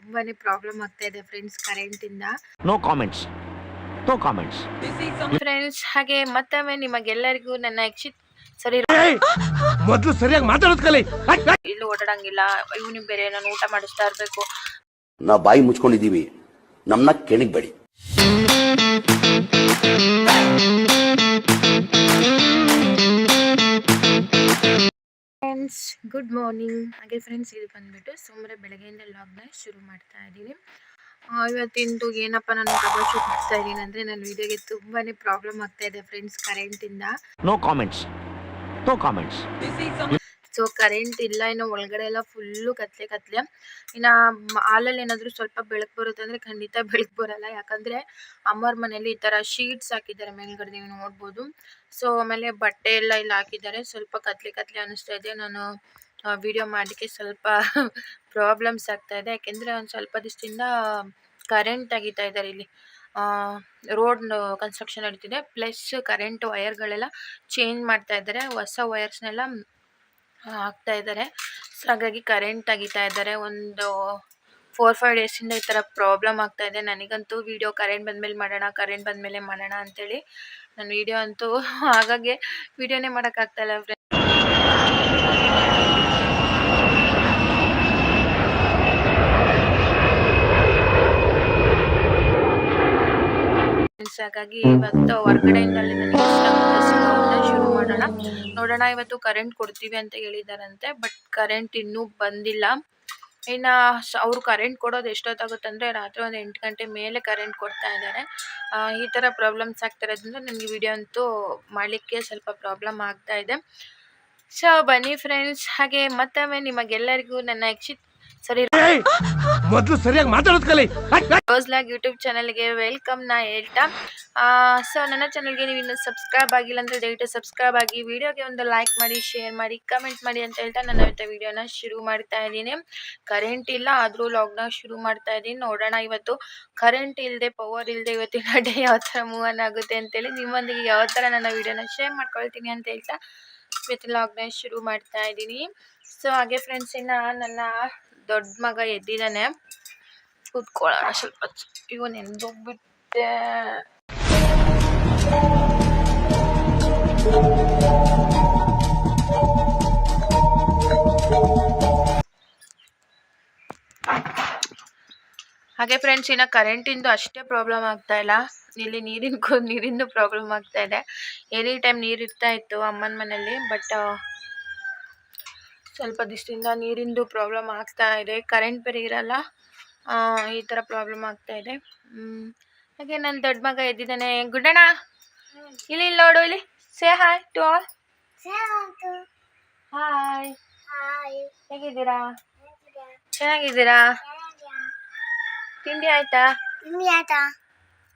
ತುಂಬಾನೇ ಪ್ರಾಬ್ಲಮ್ ಆಗ್ತಾ ಇದೆ ಫ್ರೆಂಡ್ಸ್ ಕರೆಂಟ್ ಇಂದ. No comments no comments friends ಹಾಗೆ ಮತ್ತೊಮ್ಮೆ ನಿಮಗೆಲ್ಲರಿಗೂ ನನ್ನ ಸರಿ ಮೊದಲು ಸರಿಯಾಗಿ ಮಾತಾಡೋದು ಕಲಿ. ಇಲ್ಲೂ ಓಡಾಡಂಗಿಲ್ಲ, ಇವನಿಗೆ ಬೇರೆ ನಾನು ಊಟ ಮಾಡಿಸ್ತಾ ಇರ್ಬೇಕು. ನಾವು ಬಾಯಿ ಮುಚ್ಕೊಂಡಿದೀವಿ, ನಮ್ಮನ್ನ ಕೆಣಗಬೇಡಿ. Friends good morning. ಹಾಗೆ ಫ್ರೆಂಡ್ಸ್ ಇದು ಬಂದ್ಬಿಟ್ಟು ಸೋಮವಾರ ಬೆಳಗ್ಗೆಯಿಂದ ಲಾಗ್ನ ಶುರು ಮಾಡ್ತಾ ಇದ್ದೀನಿ. ಇವತ್ತಿಂದು ಏನಪ್ಪ ನಾನು ಡಬಲ್ ಶೂಟ್ ಮಾಡ್ತಾ ಇದ್ದೀನಿ ಅಂದರೆ ನನ್ನ ವಿಡಿಯೋಗೆ ತುಂಬಾ ಪ್ರಾಬ್ಲಮ್ ಆಗ್ತಾ ಇದೆ ಫ್ರೆಂಡ್ಸ್ ಕರೆಂಟಿಂದ. No comments no comments. So current ಇಲ್ಲ, ಇನ್ನು ಒಳಗಡೆ ಎಲ್ಲ ಫುಲ್ಲು ಕತ್ಲೆ. ಇನ್ನು ಹಾಲಲ್ಲಿ ಏನಾದರೂ ಸ್ವಲ್ಪ ಬೆಳಕು ಬರುತ್ತೆ ಅಂದರೆ ಖಂಡಿತ ಬೆಳಕು ಬರಲ್ಲ, ಯಾಕಂದರೆ ಅಮ್ಮವ್ರ ಮನೇಲಿ ಈ ಥರ ಶೀಟ್ಸ್ ಹಾಕಿದ್ದಾರೆ ಮೇಲ್ಗಡೆ, ನೀವು ನೋಡ್ಬೋದು. ಸೊ ಆಮೇಲೆ ಬಟ್ಟೆ ಎಲ್ಲ ಇಲ್ಲಿ ಹಾಕಿದ್ದಾರೆ, ಸ್ವಲ್ಪ ಕತ್ಲೆ ಅನ್ನಿಸ್ತಾ ಇದೆ. ನಾನು ವಿಡಿಯೋ ಮಾಡಲಿಕ್ಕೆ ಸ್ವಲ್ಪ ಪ್ರಾಬ್ಲಮ್ಸ್ ಆಗ್ತಾ ಇದೆ, ಯಾಕೆಂದರೆ ಒಂದು ಸ್ವಲ್ಪ ದಿವಸದಿಂದ ಕರೆಂಟ್ ತೆಗಿತಾ ಇದ್ದಾರೆ. ಇಲ್ಲಿ ರೋಡ್ ಕನ್ಸ್ಟ್ರಕ್ಷನ್ ನಡೀತಿದೆ, ಪ್ಲಸ್ ಕರೆಂಟ್ ವಯರ್ಗಳೆಲ್ಲ ಚೇಂಜ್ ಮಾಡ್ತಾ ಇದ್ದಾರೆ, ಹೊಸ ವಯರ್ಸ್ನೆಲ್ಲ ಹಾಕ್ತಾ ಇದ್ದಾರೆ. ಸೊ ಹಾಗಾಗಿ ಕರೆಂಟ್ ತೆಗಿತಾ ಇದ್ದಾರೆ. ಒಂದು 4-5 ಡೇಸಿಂದ ಈ ಥರ ಪ್ರಾಬ್ಲಮ್ ಆಗ್ತಾ ಇದೆ. ನನಗಂತೂ ವಿಡಿಯೋ ಕರೆಂಟ್ ಬಂದಮೇಲೆ ಮಾಡೋಣ ಅಂತೇಳಿ ನಾನು ವಿಡಿಯೋ ಅಂತೂ ಹಾಗಾಗಿ ವಿಡಿಯೋನೇ ಮಾಡೋಕ್ಕಾಗ್ತಾಯಿಲ್ಲ ಫ್ರೆಂಡ್ಸ್. ಹಾಗಾಗಿ ಇವತ್ತು ಹೊರಗಡೆಯಿಂದಲೇ ನನಗೆ ಶುರು ಮಾಡೋಣ, ನೋಡೋಣ. ಇವತ್ತು ಕರೆಂಟ್ ಕೊಡ್ತೀವಿ ಅಂತ ಹೇಳಿದಾರಂತೆ, ಬಟ್ ಕರೆಂಟ್ ಇನ್ನೂ ಬಂದಿಲ್ಲ. ಇನ್ನು ಅವರು ಕರೆಂಟ್ ಕೊಡೋದು ಎಷ್ಟೊತ್ತಾಗುತ್ತೆ ಅಂದರೆ ರಾತ್ರಿ ಒಂದು 8 ಗಂಟೆ ಮೇಲೆ ಕರೆಂಟ್ ಕೊಡ್ತಾ ಇದ್ದಾರೆ. ಈ ಥರ ಪ್ರಾಬ್ಲಮ್ಸ್ ಆಗ್ತಾ ಇರೋದ್ರಿಂದ ನನಗೆ ವಿಡಿಯೋ ಅಂತೂ ಮಾಡಲಿಕ್ಕೆ ಸ್ವಲ್ಪ ಪ್ರಾಬ್ಲಮ್ ಆಗ್ತಾ ಇದೆ. ಸೊ ಬನ್ನಿ ಫ್ರೆಂಡ್ಸ್, ಹಾಗೆ ಮತ್ತೊಮ್ಮೆ ನಿಮಗೆಲ್ಲರಿಗೂ ನನ್ನ ಮೊದಲು ಸರಿಯಾಗಿ ಮಾತಾಡೋದು ಕಲಿ. ರೋಸ್ಲಾಗ್ ಯೂಟ್ಯೂಬ್ ಚಾನಲ್ಗೆ ವೆಲ್ಕಮ್ ನಾ ಹೇಳ್ತಾ, ಸೊ ನನ್ನ ಚಾನಲ್ಗೆ ನೀವು ಇನ್ನೂ ಸಬ್ಸ್ಕ್ರೈಬ್ ಆಗಿಲ್ಲ ಅಂದರೆ ದಯವಿಟ್ಟು ಸಬ್ಸ್ಕ್ರೈಬ್ ಆಗಿ, ವಿಡಿಯೋಗೆ ಒಂದು ಲೈಕ್ ಮಾಡಿ, ಶೇರ್ ಮಾಡಿ, ಕಮೆಂಟ್ ಮಾಡಿ ಅಂತ ಹೇಳ್ತಾ ನಾನು ಇವತ್ತು ವಿಡಿಯೋನ ಶುರು ಮಾಡ್ತಾ ಇದ್ದೀನಿ. ಕರೆಂಟ್ ಇಲ್ಲ ಆದರೂ ಲಾಗ್ನ ಶುರು ಮಾಡ್ತಾ ಇದ್ದೀನಿ. ನೋಡೋಣ ಇವತ್ತು ಕರೆಂಟ್ ಇಲ್ಲದೆ, ಪವರ್ ಇಲ್ಲದೆ ಇವತ್ತಿನ ಡೇ ಯಾವ ಥರ ಮೂವ್ ಆನ್ ಆಗುತ್ತೆ ಅಂತೇಳಿ ನಿಮ್ಮೊಂದಿಗೆ ಯಾವ ಥರ ನನ್ನ ವಿಡಿಯೋನ ಶೇರ್ ಮಾಡ್ಕೊಳ್ತೀನಿ ಅಂತ ಹೇಳ್ತಾ ಇವತ್ತು ಲಾಗ್ನ ಶುರು ಮಾಡ್ತಾ ಇದ್ದೀನಿ. ಸೊ ಹಾಗೆ ಫ್ರೆಂಡ್ಸ್, ಇನ್ನು ನನ್ನ ದೊಡ್ಡ ಮಗ ಎದ್ದಿದ್ದಾನೆ, ಕೂತ್ಕೊಳ್ಳೋಣ ಸ್ವಲ್ಪ. ಇವನು ಎಂದೋಗ್ಬಿಟ್ಟೆ. ಹಾಗೆ ಫ್ರೆಂಡ್ಸ್, ಇನ್ನು ಕರೆಂಟಿಂದು ಅಷ್ಟೇ ಪ್ರಾಬ್ಲಮ್ ಆಗ್ತಾ ಇಲ್ಲ, ಇಲ್ಲಿ ನೀರಿಂದು ಪ್ರಾಬ್ಲಮ್ ಆಗ್ತಾ ಇದೆ. ಎನಿ ಟೈಮ್ ನೀರು ಇರ್ತಾ ಇತ್ತು ಅಮ್ಮನ ಮನೇಲಿ, ಬಟ್ ಸ್ವಲ್ಪ ದಿವಸದಿಂದ ನೀರಿಂದು ಪ್ರಾಬ್ಲಮ್ ಆಗ್ತಾ ಇದೆ. ಕರೆಂಟ್ ಬೇರೆ ಇರಲ್ಲ, ಈ ಥರ ಪ್ರಾಬ್ಲಮ್ ಆಗ್ತಾ ಇದೆ. ಹಾಗೆ ನನ್ನ ದೊಡ್ಡ ಮಗ ಎದ್ದಿದ್ದಾನೆ. ಗುಡ್ಡಣ್ಣ ಇಲ್ಲಿ ನೋಡು, ಇಲ್ಲಿ say hi to all. Hi, ಹೇಗಿದ್ದೀರಾ? ಚೆನ್ನಾಗಿದ್ದೀರಾ? ತಿಂಡಿ ಆಯ್ತಾ?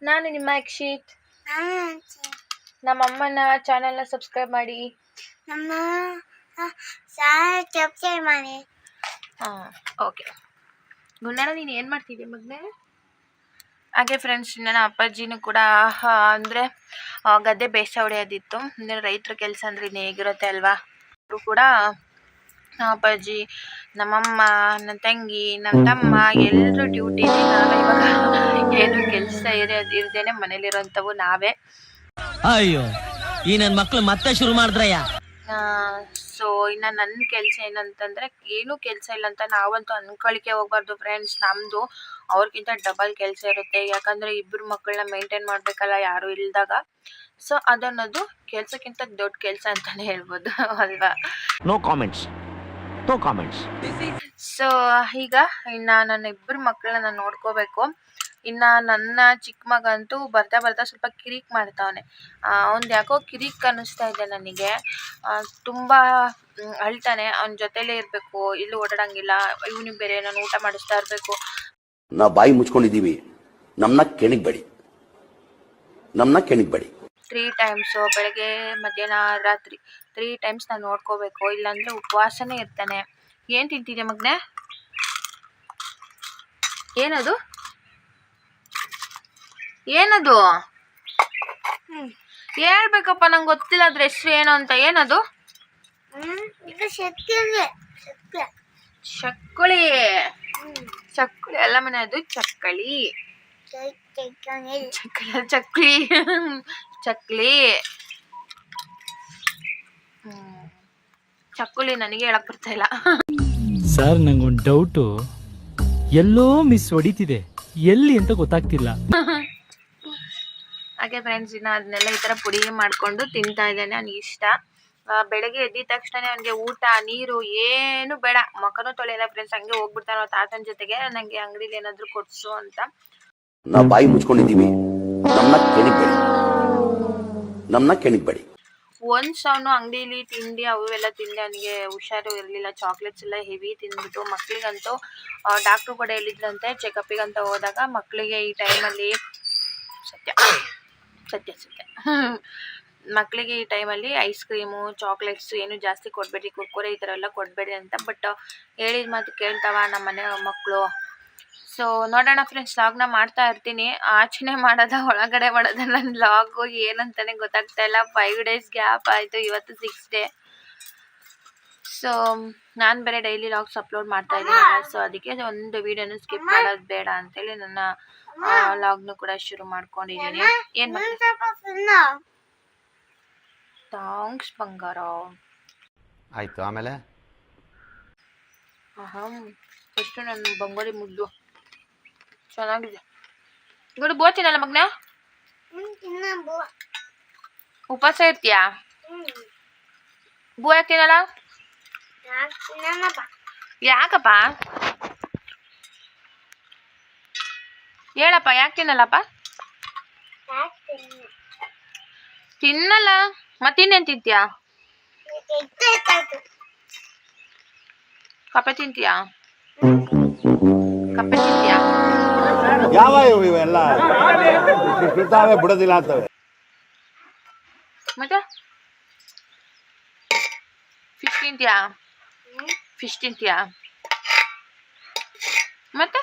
ನಾನು ನಿಮ್ಮ ಅಕ್ಷಿತ್. ನಮ್ಮ ಅಮ್ಮನ ಚಾನಲ್ನ ಸಬ್ಸ್ಕ್ರೈಬ್ ಮಾಡಿ. ಓಕೆ ಗುಂಡಣ್ಣ, ನೀನು ಏನು ಮಾಡ್ತಿದ್ದೆ ಮಗನೇ? ಹಾಗೆ ಫ್ರೆಂಡ್ಸ್, ನನ್ನ ಅಪ್ಪಾಜಿನೂ ಕೂಡ ಅಂದರೆ ಗದ್ದೆ ಬೇಸ ಹೊಡೆಯೋದಿತ್ತು. ಅಂದರೆ ರೈತರ ಕೆಲಸ ಅಂದರೆ ಇನ್ನು ಹೇಗಿರುತ್ತೆ ಅಲ್ವಾ. ಅವರು ಕೂಡ ಅಪ್ಪಾಜಿ, ನಮ್ಮಮ್ಮ, ನನ್ನ ತಂಗಿ, ನನ್ನ ತಮ್ಮ ಎಲ್ಲರೂ ಡ್ಯೂಟಿ. ನಾವೇ ಇವಾಗ ಏನು ಕೆಲಸ ಇರದೇನೆ ಮನೇಲಿರೋಂಥವು ನಾವೇ. ಅಯ್ಯೋ, ಈ ನನ್ನ ಮಕ್ಕಳು ಮತ್ತೆ ಶುರು ಮಾಡಿದ್ರಯ್ಯ. ಸೊ ಇನ್ನು ನನ್ನ ಕೆಲಸ ಏನಂತಂದರೆ, ಏನೂ ಕೆಲಸ ಇಲ್ಲ ಅಂತ ನಾವಂತೂ ಅನ್ಕೊಳಿಕೆ ಹೋಗ್ಬಾರ್ದು ಫ್ರೆಂಡ್ಸ್. ನಮ್ಮದು ಅವ್ರಿಗಿಂತ ಡಬಲ್ ಕೆಲಸ ಇರುತ್ತೆ, ಯಾಕಂದರೆ ಇಬ್ಬರು ಮಕ್ಕಳನ್ನ ಮೇಂಟೈನ್ ಮಾಡಬೇಕಲ್ಲ ಯಾರೂ ಇಲ್ದಾಗ. ಸೊ ಅದನ್ನೋದು ಕೆಲಸಕ್ಕಿಂತ ದೊಡ್ಡ ಕೆಲಸ ಅಂತಲೇ ಹೇಳ್ಬೋದು ಅಲ್ವಾ. No comments no comments. So ಈಗ ಇನ್ನು ನನ್ನ ಇಬ್ಬರು ಮಕ್ಕಳನ್ನ ನಾನು ನೋಡ್ಕೋಬೇಕು. ಇನ್ನು ನನ್ನ ಚಿಕ್ಕ ಮಗ ಅಂತೂ ಬರ್ತಾ ಸ್ವಲ್ಪ ಕಿರಿಕ್ ಮಾಡ್ತಾವನೆ. ಅವ್ನು ಯಾಕೋ ಕಿರಿಕ್ ಅನ್ನಿಸ್ತಾ ಇದೆ ನನಗೆ, ತುಂಬ ಅಳ್ತಾನೆ. ಅವನ ಜೊತೆಲೇ ಇರಬೇಕು, ಇಲ್ಲೂ ಓಡಾಡಂಗಿಲ್ಲ, ಇವನಿಗೆ ಬೇರೆ ನಾನು ಊಟ ಮಾಡಿಸ್ತಾ ಇರಬೇಕು. ನಾವು ಬಾಯಿ ಮುಚ್ಕೊಂಡಿದ್ದೀವಿ, ನಮ್ಮನ್ನ ಕೆಣಗಬೇಡಿ. 3 ಟೈಮ್ಸು, ಬೆಳಗ್ಗೆ ಮಧ್ಯಾಹ್ನ ರಾತ್ರಿ 3 ಟೈಮ್ಸ್ ನಾನು ನೋಡ್ಕೋಬೇಕು, ಇಲ್ಲಾಂದರೆ ಉಪವಾಸನೇ ಇರ್ತಾನೆ. ಏನು ತಿಂತಿದ್ದೆ ಮಗನೇ? ಏನದು ಹೇಳ್ಬೇಕಪ್ಪ, ನಂಗೆ ಗೊತ್ತಿಲ್ಲ ಅದ್ರ ಹೆಸರು ಏನು ಅಂತ. ಏನದು? ಚಕ್ಕುಳಿ. ಚಕ್ಕಳಿ ಅಲ್ಲ ಮನೆ, ಅದು ಚಕ್ಕಳಿ. ಚಕ್ಲಿ ಚಕ್ಲಿ. ಚಕ್ಕುಲಿ ನನಗೆ ಹೇಳಕ್ ಬರ್ತಾ ಇಲ್ಲ. ಸರ್ ನಂಗೊಂದು ಡೌಟು, ಎಲ್ಲೋ ಮಿಸ್ ಹೊಡಿತಿದೆ, ಎಲ್ಲಿ ಅಂತ ಗೊತ್ತಾಗ್ತಿಲ್ಲ. ಹಾಗೆ ಫ್ರೆಂಡ್ಸ್, ಇನ್ನು ಅದನ್ನೆಲ್ಲ ಈ ಥರ ಪುಡಿ ಮಾಡಿಕೊಂಡು ತಿಂತಾ ಇದ್ದಾನೆ. ನನಗೆ ಇಷ್ಟ. ಬೆಳಗ್ಗೆ ಎದ್ದಿದ ತಕ್ಷಣ ಅವನಿಗೆ ಊಟ ನೀರು ಏನು ಬೇಡ, ಮಕನೂ ತೊಳೆಯಲ್ಲ ಫ್ರೆಂಡ್ಸ್. ಹಂಗೆ ಹೋಗ್ಬಿಡ್ತಾನೆ ತಾತನ ಜೊತೆಗೆ, ನನಗೆ ಅಂಗಡಿಲಿ ಏನಾದರೂ ಕೊಡ್ಸು ಅಂತ. ನಾವು ಬಾಯಿ ಮುಚ್ಕೊಂಡಿದ್ದೀವಿ, ನಮ್ಮನ್ನ ಕೆಣಕ್ಬೇಡಿ. ಒನ್ಸ್ ಅವನು ಅಂಗಡಿಲಿ ತಿಂಡಿ ಅವೆಲ್ಲ ತಿಂದು ಅವನಿಗೆ ಹುಷಾರು ಇರಲಿಲ್ಲ. ಚಾಕ್ಲೇಟ್ಸ್ ಎಲ್ಲ ಹೆವಿ ತಿಂದ್ಬಿಟ್ಟು, ಮಕ್ಳಿಗಂತೂ ಡಾಕ್ಟ್ರು ಕೂಡ ಹೇಳಿದ್ರಂತೆ ಚೆಕಪ್ಪಿಗಂತ ಹೋದಾಗ, ಮಕ್ಕಳಿಗೆ ಈ ಟೈಮಲ್ಲಿ ಸತ್ಯ ಮಕ್ಕಳಿಗೆ ಈ ಟೈಮಲ್ಲಿ ಐಸ್ ಕ್ರೀಮು ಚಾಕ್ಲೇಟ್ಸ್ ಏನು ಜಾಸ್ತಿ ಕೊಡಬೇಡಿ, ಕುರ್ಕುರೆ ಈ ಥರ ಎಲ್ಲ ಕೊಡಬೇಡಿ ಅಂತ. ಬಟ್ ಹೇಳಿದ ಮಾತು ಕೇಳ್ತಾವ ನಮ್ಮ ಮನೆ ಮಕ್ಕಳು. ಸೊ ನೋಡೋಣ ಫ್ರೆಂಡ್ಸ್, ಲಾಗ್ನ ಮಾಡ್ತಾ ಇರ್ತೀನಿ. ಆಚೆನೆ ಮಾಡೋದ ಒಳಗಡೆ ಮಾಡೋದ ನನ್ನ ಲಾಗು ಏನಂತಾನೆ ಗೊತ್ತಾಗ್ತಾ ಇಲ್ಲ. 5 days ಗ್ಯಾಪ್ ಆಯಿತು, ಇವತ್ತು 6th day. ಸೊ ನಾನು ಬೇರೆ ಡೈಲಿ ಲಾಗ್ಸ್ ಅಪ್ಲೋಡ್ ಮಾಡ್ತಾ ಇದ್ದೀನಿ. ಸೊ ಅದಕ್ಕೆ ಒಂದು ವೀಡಿಯೋನು ಸ್ಕಿಪ್ ಮಾಡೋದು ಬೇಡ ಅಂತೇಳಿ ನನ್ನ ಲಾಗ್ನು ಕೂಡ ಶುರು ಮಾಡ್ಕೊಂಡಿದ್ದೀನಿ. ಏನು ಥ್ಯಾಂಕ್ಸ್ ಬಂಗಾರ. ಆಯ್ತು, ಆಮೇಲೆ ಎಷ್ಟು ನನ್ನ ಬಂಗಾರಿ ಮುದ್ದು ಚೆನ್ನಾಗಿದೆ. ಗುಡು ಬೋತಿನಲ್ಲ ಮಗ್ನ, ಉಪವಾಸ ಇರ್ತೀಯಾ? ಬೂ ಯಾಕಿನಲ್ಲ? ಯಾಕಪ್ಪ ಹೇಳಪ್ಪ, ಯಾಕೆ ತಿನ್ನಲ್ಲಪ್ಪ? ತಿನ್ನಲ್ಲ ಮತ್ತಿನ್ನೇನು ತಿಂತೀಯಾ? ಕಪ್ಪೆ ತಿಂತೀಯಾ? ಕಪ್ಪೆ ತಿಂತೀಯಾ? ಯಾವ ಇವೆಲ್ಲ ಬಿಡ್ತಾವೆ ಬಿಡೋದಿಲ್ಲ ಅಂತವೆ. ಮತ್ತೆ ಫಿಶ್ ತಿಂತೀಯಾ? ಫಿಶ್ ತಿಂತೀಯಾ? ಮತ್ತೆ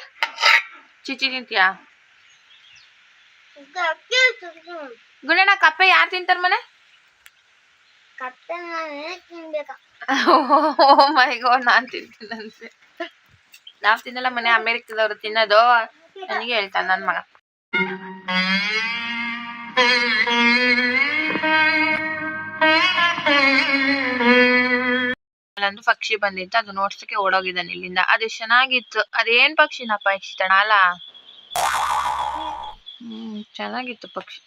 ಚಿಚ್ಚಿ ತಿಂತೀಯಾ? ಗುಣಣ್ಣ, ಕಪ್ಪೆ ಯಾರು ತಿಂತಾರ ಮನೆ? ಓ ಮೈ ಗಾಡ್, ನಾನು ತಿಂತೀನಂತೆ. ನಾವು ತಿನ್ನಲ್ಲ ಮನೆ, ಅಮೇರಿಕದವ್ರು ತಿನ್ನೋದು. ನನಗೆ ಹೇಳ್ತಾನೆ ನನ್ನ ಮಗ. ಅಲ್ಲೊಂದು ಪಕ್ಷಿ ಬಂದಿತ್ತು, ಅದು ನೋಡ್ಸಕ್ಕೆ ಓಡೋಗಿದ್ದಾನೆ ಇಲ್ಲಿಂದ. ಅದು ಚೆನ್ನಾಗಿತ್ತು. ಅದೇನ್ ಪಕ್ಷಿನಪ್ಪ ಇಷ್ಟಣ ಅಲ್ಲ? ಚೆನ್ನಾಗಿತ್ತು ಪಕ್ಷಿ.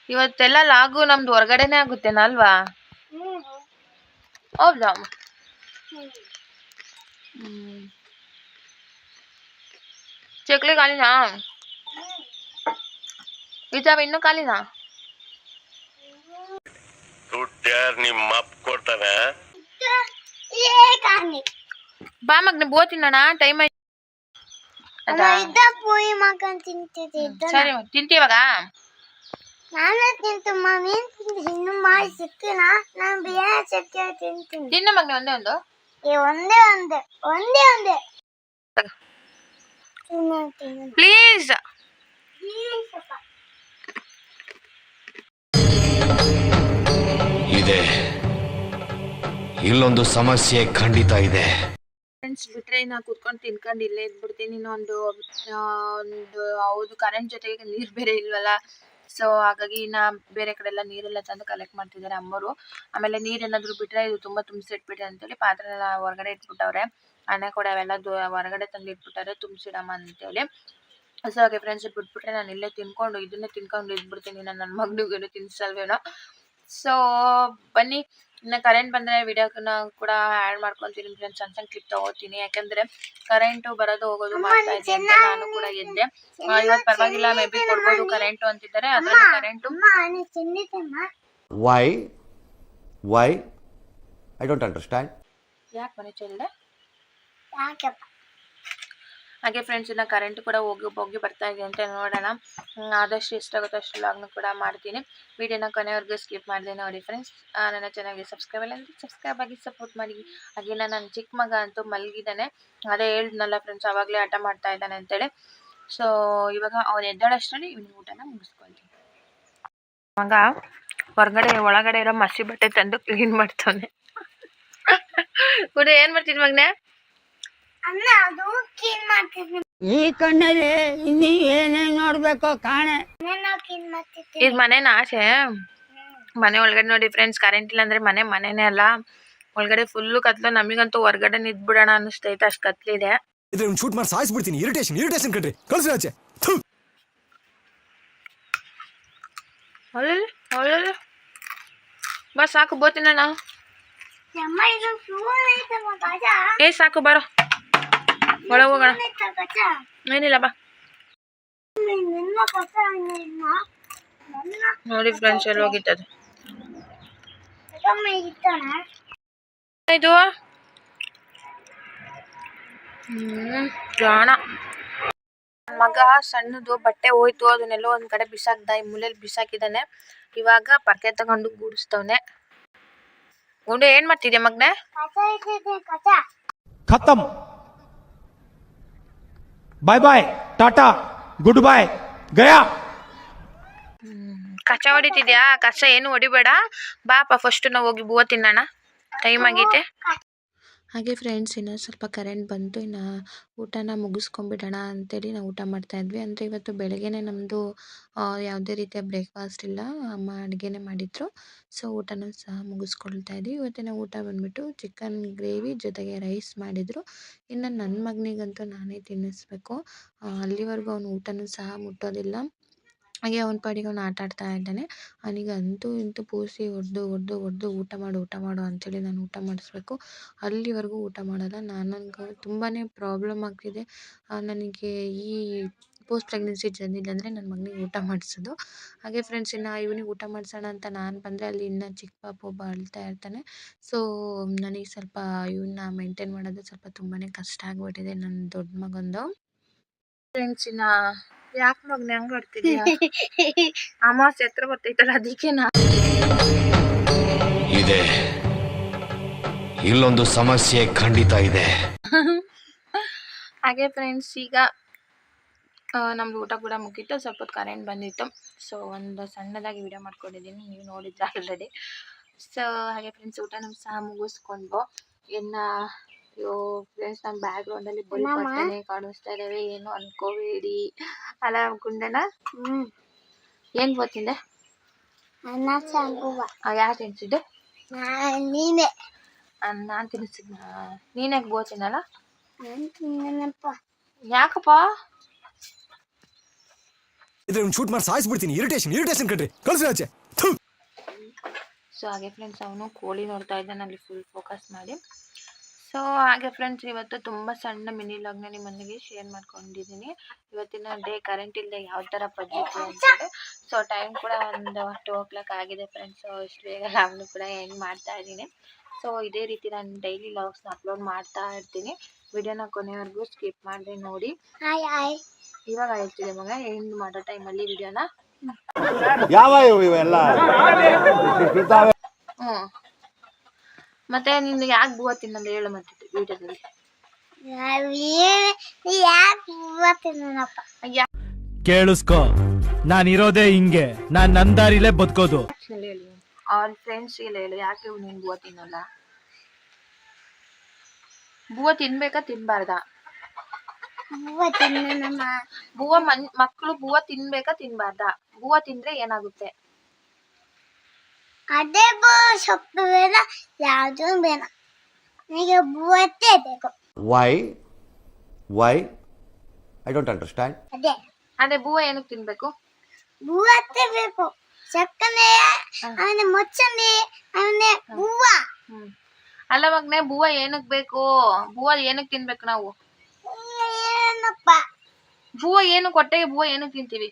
ಇವತ್ತೆಲ್ಲ ಲಾಗು ನಮ್ದು ಹೊರಗಡೆನೆ ಆಗುತ್ತೇನ ಅಲ್ವಾ? ಹೌದಾ? ಚಕ್ಲಿ ಖಾಲಿನಾ? ಇದಾವ ಇನ್ನೂ ಖಾಲಿನಾ? ನಿಮ್ಮ ಅಪ್ಪ ಕೊಡ್ತಾನೆ. ಬಾ ಮಗ್ನ, ಬೋ ತಿನ್ನೋಣ, ಟೈಮ್ ಆಯ್ತು. ಸರಿ ತಿಂತೀವಾಗ? ತಿನ್ನು ಮಗ್ನ, ಒಂದೇ ಪ್ಲೀಸ್. ಇದೆ, ಇಲ್ಲೊಂದು ಸಮಸ್ಯೆ ಖಂಡಿತ ಇದೆ. ಫ್ರೆಂಡ್ಸ್ ಬಿಟ್ರೆ ನಾ ಕೂತ್ಕೊಂಡು ತಿನ್ಕೊಂಡು ಇಲ್ಲೇ ಇದ್ಬಿಡ್ತೀನಿ. ಇನ್ನೊಂದು ಹೌದು, ಕರೆಂಟ್ ಜೊತೆಗೆ ನೀರು ಬೇರೆ ಇಲ್ವಲ್ಲ. ಸೊ ಹಾಗಾಗಿ ನಾ ಬೇರೆ ಕಡೆ ಎಲ್ಲ ನೀರೆಲ್ಲ ತಂದು ಕಲೆಕ್ಟ್ ಮಾಡ್ತಿದ್ದಾರೆ ಅಮ್ಮರು. ಆಮೇಲೆ ನೀರೇನಾದರೂ ಬಿಟ್ಟರೆ ಇದು ತುಂಬ ತುಂಬಿಸಿಟ್ಬಿಟ್ರೆ ಅಂತೇಳಿ ಪಾತ್ರೆಲ್ಲ ಹೊರಗಡೆ ಇಟ್ಬಿಟ್ಟವ್ರೆ. ಅಣ್ಣ ಕೂಡ ಅವೆಲ್ಲ ಹೊರಗಡೆ ತಂದು ಇಟ್ಬಿಟ್ಟಾರೆ ತುಂಬಿಸಿಡಮ್ಮ ಅಂತೇಳಿ. ಸೊ ಹಾಗೆ ಫ್ರೆಂಡ್ಸ್, ಬಿಟ್ಬಿಟ್ರೆ ನಾನು ಇಲ್ಲೇ ತಿನ್ಕೊಂಡು ಇದನ್ನೇ ತಿನ್ಕೊಂಡು ಇದ್ಬಿಡ್ತೀನಿ. ನಾನು ನನ್ನ ಮಗನಿಗೇನು ತಿನ್ಸಲ್ವೇನೋ. ಸೊ ಬನ್ನಿ, ಇನ್ನು ಕರೆಂಟ್ ಬಂದರೆ ವಿಡಿಯೋನ ಕೂಡ ಆ್ಯಡ್ ಮಾಡ್ಕೊತೀನಿ ಫ್ರೆಂಡ್ಸ್. ಸಣ್ಣ ಸಣ್ಣ ಕ್ಲಿಪ್ ತಗೋತೀನಿ, ಯಾಕಂದರೆ ಕರೆಂಟು ಬರೋದು ಹೋಗೋದು ಮಾಡ್ತಾ ಇದೆ ಅಂತ ನಾನು ಕೂಡ ಎದ್ದೆ. ಇವತ್ತು ಪರವಾಗಿಲ್ಲ, ಮೇ ಬಿ ಕೊಡ್ಬೋದು ಕರೆಂಟು ಅಂತಿದ್ದಾರೆ. ಅದರಲ್ಲಿ current why I don't understand. ಯಾಕೆ ಮನೆ ಚೆಲ್ಲಿದೆ? ಹಾಗೆ ಫ್ರೆಂಡ್ಸ್, ಇನ್ನು ಕರೆಂಟ್ ಕೂಡ ಹೋಗಿ ಬರ್ತಾ ಇದೆ ಅಂತ ನೋಡೋಣ. ಆದಷ್ಟು ಎಷ್ಟಾಗುತ್ತೋ ಅಷ್ಟು ಲಾಗ್ನು ಕೂಡ ಮಾಡ್ತೀನಿ. ವಿಡಿಯೋನ ಕೊನೆವರೆಗೂ ಸ್ಕಿಪ್ ಮಾಡಿದೆ ನೋಡಿ ಫ್ರೆಂಡ್ಸ್. ನನ್ನ ಚೆನ್ನಾಗಿ ಸಬ್ಸ್ಕ್ರೈಬ್ ಆಗಿ ಸಪೋರ್ಟ್ ಮಾಡಿ. ಹಾಗೆ ನನ್ನ ಚಿಕ್ಕ ಮಗ ಅಂತೂ ಮಲಗಿದ್ದಾನೆ. ಅದೇ ಹೇಳಿದ್ನಲ್ಲ ಫ್ರೆಂಡ್ಸ್, ಆವಾಗಲೇ ಆಟ ಮಾಡ್ತಾ ಇದ್ದಾನೆ ಅಂತೇಳಿ. ಸೊ ಇವಾಗ ಅವನು ಎದ್ದಾಳಷ್ಟರಲ್ಲಿ ಇವನಿಗೆ ಊಟನ ಮುಗಿಸ್ಕೊಳ್ತೀನಿ. ಮಗ ಒಳಗಡೆ ಇರೋ ಮಸಿ ಬಟ್ಟೆ ತಂದು ಕ್ಲೀನ್ ಮಾಡ್ತಾನೆ. ಕೂಡ ಏನು ಮಾಡ್ತಿದ್ ಮಗನೇ? ಈ ಕಣ್ಣಲ್ಲಿ ಇನ್ನೀ ಏನೇನ್ ನೋಡ್ಬೇಕೋ ಕಾಣೆ. ಇದು ಮನೇನ ಆಸೆ. ಮನೆ ಒಳಗಡೆ ನೋಡಿ ಫ್ರೆಂಡ್ಸ್, ಕರೆಂಟ್ ಇಲ್ಲ ಅಂದ್ರೆ ಮನೆನೇ ಅಲ್ಲ. ಒಳಗಡೆ ಫುಲ್ಲು ಕತ್ಲು. ನಮಗಂತೂ ಹೊರಗಡೆ ನಿಂತ್ಬಿಡೋಣ ಅನ್ನಿಸ್ತೈತೆ, ಅಷ್ಟು ಕತ್ಲಿದೆ. ಶೂಟ್ ಮಾಡಿ ಸಾಯಿಸ್ಬಿಡ್ತೀನಿ. ಇರಿಟೇಷನ್ ಕಣ್ರಿ, ಕಳ್ಸಿ ಆಚೆ. ಒಳ್ಳೆ ಬಾ, ಸಾಕು ಬೋತಿನ ನಾವು. ಏ ಸಾಕು ಬರೋ, ಒಳ ಹೋಗೋಣ. ಏನಿಲ್ಲ ಬಾ. ನೋಡಿ ಫ್ರೆಂಡ್ಸ್, ಎಲ್ಲಿ ಹೋಗಿತ್ತದು ಇದು. ಜಾಣ ಮಗ ಸಣ್ಣದು ಬಟ್ಟೆ ಹೋಯ್ತು, ಅದನ್ನೆಲ್ಲೋ ಒಂದ್ ಕಡೆ ಬಿಸಾಕ್ದ. ಈ ಮೂಲೆಯಲ್ಲಿ ಬಿಸಾಕಿದಾನೆ. ಇವಾಗ ಪರ್ಕೆ ತಗೊಂಡು ಗೂಡಿಸ್ತವನೆ. ಗುಂಡು ಏನ್ ಮಾಡ್ತಿದ್ಯಾ ಮಗ್ನೆ? ಖತಮ್. ಬಾಯ್ ಬಾಯ್, ಟಾಟಾ, ಗುಡ್ ಬಾಯ್, ಗಯಾ. ಕಸ ಹೊಡಿತಿದ್ಯಾ? ಕಸ ಏನು ಹೊಡಿಬೇಡ, ಬಾಪ ಫಸ್ಟ್ ನಾವು ಹೋಗಿ ಬೂವ ತಿನ್ನೋಣ, ಟೈಮ್ ಆಗೈತೆ. ಹಾಗೆ ಫ್ರೆಂಡ್ಸ್, ಇನ್ನು ಸ್ವಲ್ಪ ಕರೆಂಟ್ ಬಂತು. ಇನ್ನು ಊಟನ ಮುಗಿಸ್ಕೊಂಡ್ಬಿಡೋಣ ಅಂತೇಳಿ ನಾವು ಊಟ ಮಾಡ್ತಾ ಇದ್ವಿ. ಅಂದರೆ ಇವತ್ತು ಬೆಳಗ್ಗೆನೆ ನಮ್ಮದು ಯಾವುದೇ ರೀತಿಯ ಬ್ರೇಕ್ಫಾಸ್ಟ್ ಇಲ್ಲ, ಅಮ್ಮ ಅಡುಗೆನೇ ಮಾಡಿದ್ರು. ಸೊ ಊಟನೂ ಸಹ ಮುಗಿಸ್ಕೊಳ್ತಾ ಇದ್ವಿ. ಇವತ್ತಿನ ಊಟ ಬಂದ್ಬಿಟ್ಟು ಚಿಕನ್ ಗ್ರೇವಿ ಜೊತೆಗೆ ರೈಸ್ ಮಾಡಿದರು. ಇನ್ನು ನನ್ನ ಮಗನಿಗಂತೂ ನಾನೇ ತಿನ್ನಿಸ್ಬೇಕು. ಅಲ್ಲಿವರೆಗೂ ಅವನು ಊಟನೂ ಸಹ ಮುಟ್ಟೋದಿಲ್ಲ. ಹಾಗೆ ಅವನ ಪಾಡಿಗೆ ಅವನು ಆಟ ಆಡ್ತಾ ಇದ್ದಾನೆ. ಅವನಿಗೆ ಅಂತೂ ಇಂತೂ ಪೂಸಿ ಹೊಡೆದು ಊಟ ಮಾಡು ಅಂತೇಳಿ ನಾನು ಊಟ ಮಾಡಿಸ್ಬೇಕು. ಅಲ್ಲಿವರೆಗೂ ಊಟ ಮಾಡಲ್ಲ. ನನಗೆ ತುಂಬಾ ಪ್ರಾಬ್ಲಮ್ ಆಗ್ತಿದೆ. ನನಗೆ ಈ ಪೋಸ್ಟ್ ಪ್ರೆಗ್ನೆನ್ಸಿ ಜರ್ನಿಲಿ ಅಂದರೆ ನನ್ನ ಮಗನಿಗೆ ಊಟ ಮಾಡಿಸೋದು. ಹಾಗೆ ಫ್ರೆಂಡ್ಸ್, ಇನ್ನು ಇವನಿಗೆ ಊಟ ಮಾಡಿಸೋಣ ಅಂತ ನಾನು ಬಂದರೆ ಅಲ್ಲಿ ಇನ್ನು ಚಿಕ್ಕ ಪಾಪು ಒಬ್ಬ ಅಳ್ತಾ ಇರ್ತಾನೆ. ಸೊ ನನಗೆ ಸ್ವಲ್ಪ ಇವನ್ನ ಮೇಂಟೈನ್ ಮಾಡೋದು ಸ್ವಲ್ಪ ತುಂಬಾ ಕಷ್ಟ ಆಗಿಬಿಟ್ಟಿದೆ ನನ್ನ ದೊಡ್ಡ ಮಗಂದು. ಫ್ರೆಂಡ್ಸ್, ಇನ್ನು ಯಾಕೆ ಮಗನೆ ಹಂಗೆ ಆಡ್ತಿದ್ಯಾ? ಅಮಾವಾಸ್ಯೆ ಹತ್ರ ಬರ್ತೈತಲ್ಲ, ಅದಕ್ಕೇನಾ? ಇದೆ, ಇಲ್ಲೊಂದು ಸಮಸ್ಯೆ ಖಂಡಿತ ಇದೆ. ಹಾಗೆ ಫ್ರೆಂಡ್ಸ್, ಈಗ ನಮ್ದು ಊಟ ಕೂಡ ಮುಗೀತು. ಸ್ವಲ್ಪ ಹೊತ್ತು ಕರೆಂಟ್ ಬಂದಿತ್ತು. ಸೊ ಒಂದು ಸಣ್ಣದಾಗಿ ವಿಡಿಯೋ ಮಾಡ್ಕೊಂಡಿದ್ದೀನಿ, ನೀವು ನೋಡಿದ್ರೆ ಆಲ್ರೆಡಿ. ಸೊ ಹಾಗೆ ಫ್ರೆಂಡ್ಸ್, ಊಟನೂ ಸಹ ಮುಗಿಸ್ಕೊಂಡು ಇನ್ನು ಫ್ರೆಂಡ್ಸ್, ನಮ್ಮ ಬ್ಯಾಕ್ಗ್ರೌಂಡಲ್ಲಿ ಬಲ್ಪಟ್ಟನೆ ಕಾಣಿಸ್ತಾ ಇದ್ದಾವೆ, ಏನು ಅನ್ಕೋಬೇಡಿ. ಅಲ್ಲ ಗುಂಡನ, ಏನು ಗೊತ್ತಿಂದೆ? ಯಾರು ತಿನ್ಸಿದ್ದು? ನೀನೆ. ನಾನು ತಿನ್ಸಿದ್ನ? ನೀನ್ಯಾಕೆ ಬೋತಿನಲ್ಲ? ಯಾಕಪ್ಪ? ಶೂಟ್ ಮಾಡಿ ಸಾಯಿಸ್ಬಿಡ್ತೀನಿ. ಇರಿಟೇಷನ್ ಕಣ್ರಿ, ಕಳ್ಸಿ ಆಚೆ. ಸೊ ಹಾಗೆ ಫ್ರೆಂಡ್ಸ್, ಅವನು ಕೋಳಿ ನೋಡ್ತಾ ಇದ್ದಾನೆ ಅಲ್ಲಿ ಫುಲ್ ಫೋಕಸ್ ಮಾಡಿ. ಸೊ ಹಾಗೆ ಫ್ರೆಂಡ್ಸ್, ಇವತ್ತು ತುಂಬ ಸಣ್ಣ ಮಿನಿ ಲಾಗ್ನ ನಿಮ್ಮೊಂದಿಗೆ ಶೇರ್ ಮಾಡ್ಕೊಂಡಿದ್ದೀನಿ. ಇವತ್ತಿನ ಡೇ ಕರೆಂಟ್ ಇಲ್ಲದೆ ಯಾವ ಥರ ಪದ್ಧತಿ ಅಂತೇಳಿ. ಸೊ ಟೈಮ್ ಕೂಡ ಒಂದು 2 o'clock ಆಗಿದೆ ಫ್ರೆಂಡ್ಸ್. ಸೊ ಇಷ್ಟು ಬೇಗ ಲಾಗ್ನು ಕೂಡ ಎಂಡ್ ಮಾಡ್ತಾ ಇದ್ದೀನಿ. ಸೊ ಇದೇ ರೀತಿ ನಾನು ಡೈಲಿ ಲಾಗ್ಸ್ನ ಅಪ್ಲೋಡ್ ಮಾಡ್ತಾ ಇರ್ತೀನಿ. ವಿಡಿಯೋನ ಕೊನೆವರೆಗೂ ಸ್ಕಿಪ್ ಮಾಡಿದೆ ನೋಡಿ. ಇವಾಗ ಹೇಳ್ತಿದ್ದೆ ಮಗ, ಎಂಡ್ ಮಾಡೋ ಟೈಮಲ್ಲಿ ವಿಡಿಯೋನ. ಯಾವ ಇವೆಲ್ಲ ಮತ್ತೆ ನಿನ್ನ ಯಾಕೆ ಬೂವ ತಿನ್ನಲ್ಲ ಹೇಳು ಮತ್ತೆ ವಿಡಿಯೋದಲ್ಲಿ. ಕೇಳಿಸ್ಕೊ, ನಾನಿರೋದೇ ಹಿಂಗೆ, ನಾನು ನನ್ನ ದಾರಿಲೇ ಬದುಕೋದು. ಹೇಳಿ ಅವ್ರ ಫ್ರೆಂಡ್ಸ್ ಇಲ್ಲ ಹೇಳು, ಯಾಕೆ ನೀನು ಬೂವ ತಿನ್ನಲ್ಲ? ಬೂವ ತಿನ್ಬೇಕಾ ತಿನ್ಬಾರ್ದಾ? ಮಕ್ಕಳು ಬೂವ ತಿನ್ಬೇಕಾ ತಿನ್ಬಾರ್ದಾ? ಬೂವ ತಿಂದ್ರೆ ಏನಾಗುತ್ತೆ? ಅದೇ ಸೊಪ್ಪು ಬೇಡ, ಯಾವುದು ಬೇಡ, ನನಗೆ ಬೂವತ್ತೇ ಬೇಕು. Why I don't understand. ಅದೇ ಬೂವ ಏನಕ್ಕೆ ತಿನ್ಬೇಕು? ಬೂವತ್ತೇ ಬೇಕು. ಸಕ್ಕನೆ ಅವನ ಮೊಚ್ಚನೆ ಅವನೇ ಬೂವ. ಅಲ್ಲ ಮಗ್ನೆ, ಬೂವ ಏನಕ್ಕೆ ಬೇಕು? ಬೂವ ಏನಕ್ಕೆ ತಿನ್ಬೇಕು ನಾವು? ಏನಪ್ಪ ಬೂವ ಏನು ಕೊಟ್ಟೆಗೆ ಬೂವ ಏನಕ್ಕೆ ತಿಂತೀವಿ?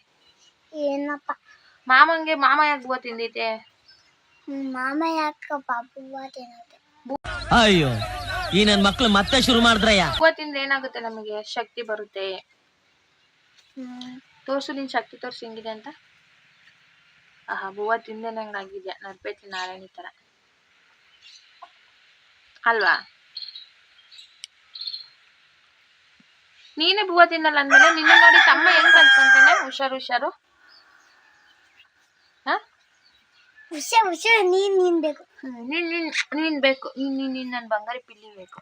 ಏನಪ್ಪ ಮಾಮ ಯಾಕೆ ಬೂವ ತಿಂದೈತೆ? ಮಾಮ ಯಾಕಪ್ಪ ಬೂವ ತಿನ್ನೋದು? ಅಯ್ಯೋ, ಈ ನನ್ ಮಕ್ಳು ಮತ್ತೆ ಶುರು ಮಾಡಿದ್ರಯ್ಯ. ಬೂವ ತಿಂದ್ರೆ ಏನಾಗುತ್ತೆ? ನಮಗೆ ಶಕ್ತಿ ಬರುತ್ತೆ. ತೋರ್ಸು, ನಿನ್ ಶಕ್ತಿ ತೋರ್ಸು ಹೆಂಗಿದೆ ಅಂತ. ಬೂವ ತಿಂದೆ ನಂಗೆ ಆಗಿದ್ಯಾ, ನರ್ಪೇತಿ ನಾರಾಯಣಿ ತರ ಅಲ್ವಾ? ನೀನೇ ಬೂವ ತಿನ್ನಲ್ಲ ಅಂದ್ಮೇಲೆ ನಿನ್ನ ನೋಡಿ ತಮ್ಮ ಹೆಂಗ್ ಕಲ್ತ್ಕೊಂತಾನೆ? ಹುಷಾರು. ಹುಷಾರು, ನೀನ್ ಬೇಕು. ನೀನ್ ಬೇಕು. ನೀನ್ ನನ್ ಬಂಗಾರಿ ಪಿಲ್ಲಿ ಬೇಕು.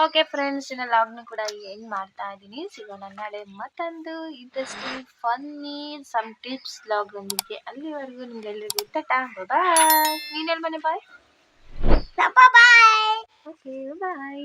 ಓಕೆ ಫ್ರೆಂಡ್ಸ್, ಇನ್ನು ಲಾಗ್ನ ಕೂಡ ಎಂಡ್ ಮಾಡ್ತಾ ಇದ್ದೀನಿ. ಸಿಗೋಣ ನಾಳೆ ಮತ್ತೊಂದು interesting funny some tips log ಬಂದಿದ್ದೆ. ಅಲ್ಲಿವರೆಗೂ ನಿಮ್ಗೆಲ್ಲರಿಗೂ ಟಾಟಾ, ಬಾಯ್. ನೀನ್ ಹೇಳ್ ಮನೆ ಬಾಯ್. ಬಾಯ್. Okay bye.